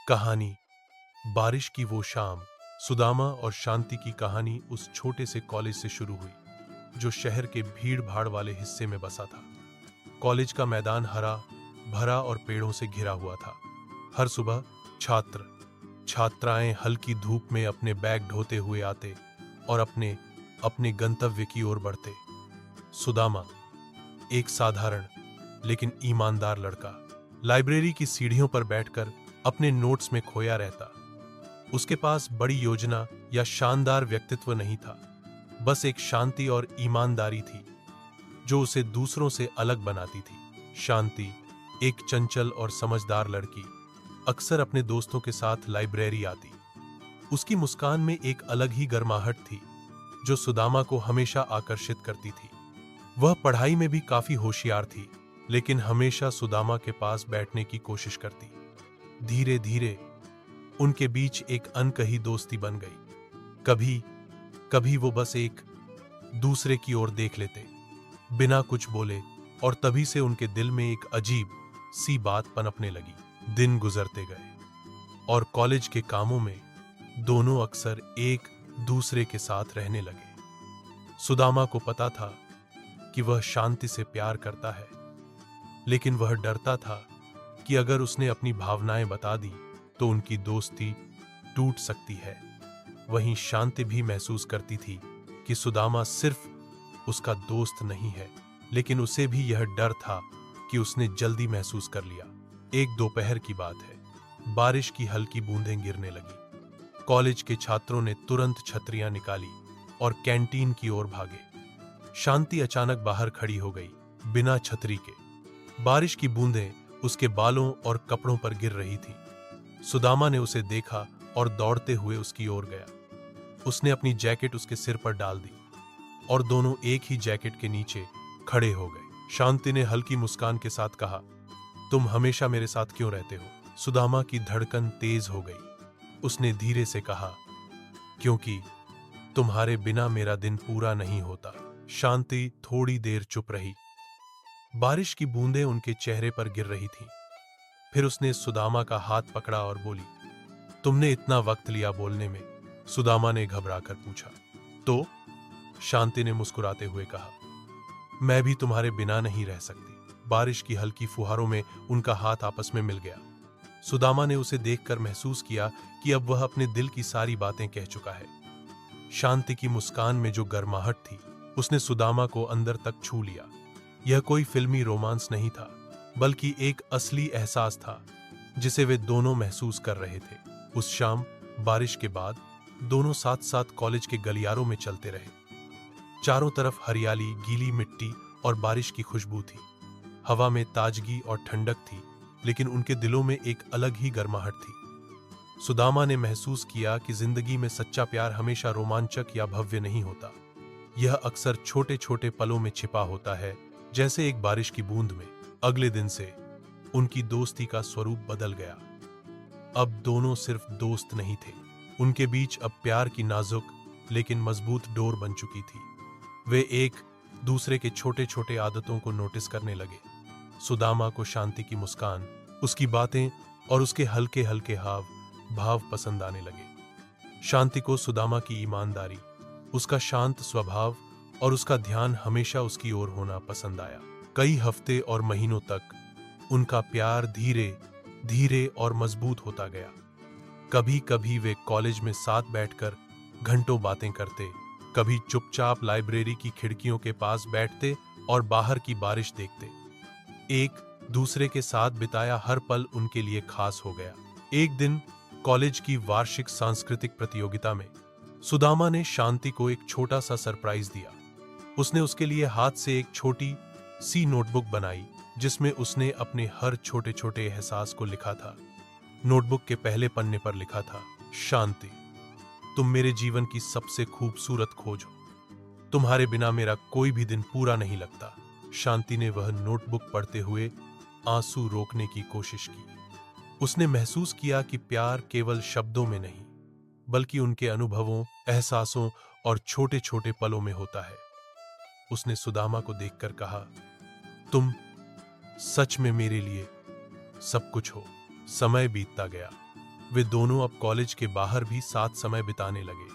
कहानी बारिश की वो शाम। सुदामा और शांति की कहानी उस छोटे से कॉलेज से शुरू हुई जो शहर के भीड़ भाड़ वाले हिस्से में बसा था। कॉलेज का मैदान हरा भरा और पेड़ों से घिरा हुआ था। हर सुबह छात्र छात्राएं हल्की धूप में अपने बैग ढोते हुए आते और अपने अपने गंतव्य की ओर बढ़ते। सुदामा एक साधारण लेकिन ईमानदार लड़का लाइब्रेरी की सीढ़ियों पर बैठकर अपने नोट्स में खोया रहता। उसके पास बड़ी योजना या शानदार व्यक्तित्व नहीं था, बस एक शांति और ईमानदारी थी जो उसे दूसरों से अलग बनाती थी। शांति एक चंचल और समझदार लड़की अक्सर अपने दोस्तों के साथ लाइब्रेरी आती। उसकी मुस्कान में एक अलग ही गर्माहट थी जो सुदामा को हमेशा आकर्षित करती थी। वह पढ़ाई में भी काफी होशियार थी, लेकिन हमेशा सुदामा के पास बैठने की कोशिश करती। धीरे धीरे उनके बीच एक अनकही दोस्ती बन गई। कभी कभी वो बस एक दूसरे की ओर देख लेते बिना कुछ बोले, और तभी से उनके दिल में एक अजीब सी बात पनपने लगी। दिन गुजरते गए और कॉलेज के कामों में दोनों अक्सर एक दूसरे के साथ रहने लगे। सुदामा को पता था कि वह शांति से प्यार करता है, लेकिन वह डरता था कि अगर उसने अपनी भावनाएं बता दी तो उनकी दोस्ती टूट सकती है। वहीं शांति भी महसूस करती थी कि सुदामा सिर्फ उसका दोस्त नहीं है, लेकिन उसे भी यह डर था कि उसने जल्दी महसूस कर लिया। एक दोपहर की बात है, बारिश की हल्की बूंदें गिरने लगी। कॉलेज के छात्रों ने तुरंत छतरियां निकाली और कैंटीन की ओर भागे। शांति अचानक बाहर खड़ी हो गई बिना छतरी के। बारिश की बूंदें उसके बालों और कपड़ों पर गिर रही थीं। सुदामा ने उसे देखा और दौड़ते हुए उसकी ओर गया। उसने अपनी जैकेट उसके सिर पर डाल दी और दोनों एक ही जैकेट के नीचे खड़े हो गए। शांति ने हल्की मुस्कान के साथ कहा, तुम हमेशा मेरे साथ क्यों रहते हो? सुदामा की धड़कन तेज हो गई। उसने धीरे से कहा, क्योंकि तुम्हारे बिना मेरा दिन पूरा नहीं होता। शांति थोड़ी देर चुप रही। बारिश की बूंदें उनके चेहरे पर गिर रही थीं। फिर उसने सुदामा का हाथ पकड़ा और बोली, तुमने इतना वक्त लिया बोलने में? सुदामा ने घबराकर पूछा। तो? शांति ने मुस्कुराते हुए कहा, मैं भी तुम्हारे बिना नहीं रह सकती। बारिश की हल्की फुहारों में उनका हाथ आपस में मिल गया। सुदामा ने उसे देखकर महसूस किया कि अब वह अपने दिल की सारी बातें कह चुका है। शांति की मुस्कान में जो गर्माहट थी, उसने सुदामा को अंदर तक छू लिया। यह कोई फिल्मी रोमांस नहीं था, बल्कि एक असली एहसास था जिसे वे दोनों महसूस कर रहे थे। उस शाम बारिश के बाद दोनों साथ साथ कॉलेज के गलियारों में चलते रहे। चारों तरफ हरियाली, गीली मिट्टी और बारिश की खुशबू थी। हवा में ताजगी और ठंडक थी, लेकिन उनके दिलों में एक अलग ही गर्माहट थी। सुदामा ने महसूस किया कि जिंदगी में सच्चा प्यार हमेशा रोमांचक या भव्य नहीं होता। यह अक्सर छोटे छोटे पलों में छिपा होता है, जैसे एक बारिश की बूंद में। अगले दिन से उनकी दोस्ती का स्वरूप बदल गया। अब दोनों सिर्फ दोस्त नहीं थे, उनके बीच अब प्यार की नाजुक लेकिन मजबूत डोर बन चुकी थी। वे एक दूसरे के छोटे छोटे आदतों को नोटिस करने लगे। सुदामा को शांति की मुस्कान, उसकी बातें और उसके हल्के हल्के हाव भाव पसंद आने लगे। शांति को सुदामा की ईमानदारी, उसका शांत स्वभाव और उसका ध्यान हमेशा उसकी ओर होना पसंद आया। कई हफ्ते और महीनों तक उनका प्यार धीरे धीरे और मजबूत होता गया। कभी कभी वे कॉलेज में साथ बैठकर घंटों बातें करते, कभी चुपचाप लाइब्रेरी की खिड़कियों के पास बैठते और बाहर की बारिश देखते। एक दूसरे के साथ बिताया हर पल उनके लिए खास हो गया। एक दिन कॉलेज की वार्षिक सांस्कृतिक प्रतियोगिता में सुदामा ने शांति को एक छोटा सा सरप्राइज दिया। उसने उसके लिए हाथ से एक छोटी सी नोटबुक बनाई जिसमें उसने अपने हर छोटे छोटे एहसास को लिखा था। नोटबुक के पहले पन्ने पर लिखा था, शांति, तुम मेरे जीवन की सबसे खूबसूरत खोज हो। तुम्हारे बिना मेरा कोई भी दिन पूरा नहीं लगता। शांति ने वह नोटबुक पढ़ते हुए आंसू रोकने की कोशिश की। उसने महसूस किया कि प्यार केवल शब्दों में नहीं, बल्कि उनके अनुभवों, एहसासों और छोटे छोटे पलों में होता है। उसने सुदामा को देखकर कहा, तुम सच में मेरे लिए सब कुछ हो। समय बीतता गया वे दोनों अब कॉलेज के बाहर भी साथ समय बिताने लगे।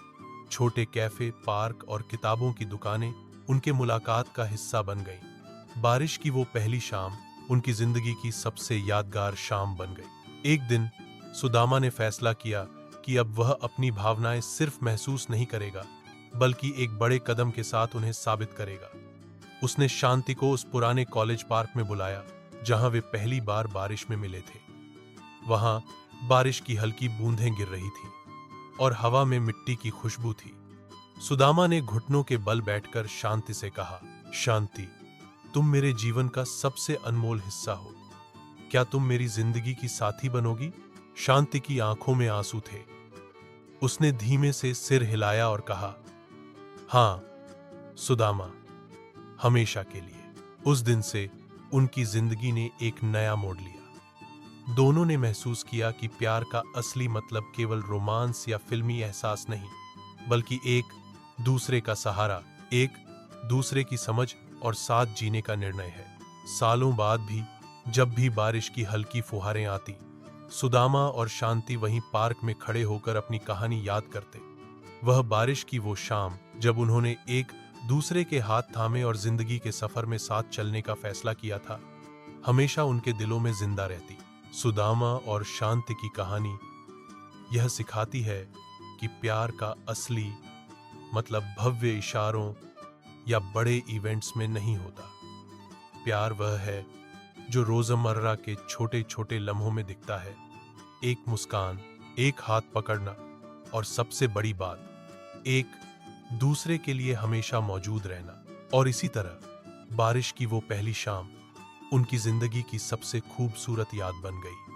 छोटे कैफे, पार्क और किताबों की दुकानें उनके मुलाकात का हिस्सा बन गईं। बारिश की वो पहली शाम उनकी जिंदगी की सबसे यादगार शाम बन गई। एक दिन सुदामा ने फैसला किया कि अब वह अपनी भावनाएं सिर्फ महसूस नहीं करेगा, बल्कि एक बड़े कदम के साथ उन्हें साबित करेगा। उसने शांति को उस पुराने कॉलेज पार्क में बुलाया जहां वे पहली बार बारिश में मिले थे। वहां बारिश की हल्की बूंदें गिर रही थीं और हवा में मिट्टी की खुशबू थी। सुदामा ने घुटनों के बल बैठकर शांति से कहा, शांति, तुम मेरे जीवन का सबसे अनमोल हिस्सा हो। क्या तुम मेरी जिंदगी की साथी बनोगी? शांति की आंखों में आंसू थे। उसने धीमे से सिर हिलाया और कहा, हां सुदामा, हमेशा के लिए। उस दिन से उनकी जिंदगी ने एक नया मोड़ लिया। दोनों ने महसूस किया कि प्यार का असली मतलब केवल रोमांस या फिल्मी एहसास नहीं, बल्कि एक दूसरे का सहारा, एक दूसरे की समझ और साथ जीने का निर्णय है। सालों बाद भी जब भी बारिश की हल्की फुहारें आती, सुदामा और शांति वहीं पार्क में खड़े होकर अपनी कहानी याद करते। वह बारिश की वो शाम जब उन्होंने एक दूसरे के हाथ थामे और जिंदगी के सफर में साथ चलने का फैसला किया था, हमेशा उनके दिलों में जिंदा रहती। सुदामा और शांति की कहानी यह सिखाती है कि प्यार का असली मतलब भव्य इशारों या बड़े इवेंट्स में नहीं होता। प्यार वह है जो रोजमर्रा के छोटे छोटे लम्हों में दिखता है। एक मुस्कान, एक हाथ पकड़ना और सबसे बड़ी बात, एक दूसरे के लिए हमेशा मौजूद रहना। और इसी तरह बारिश की वो पहली शाम उनकी जिंदगी की सबसे खूबसूरत याद बन गई।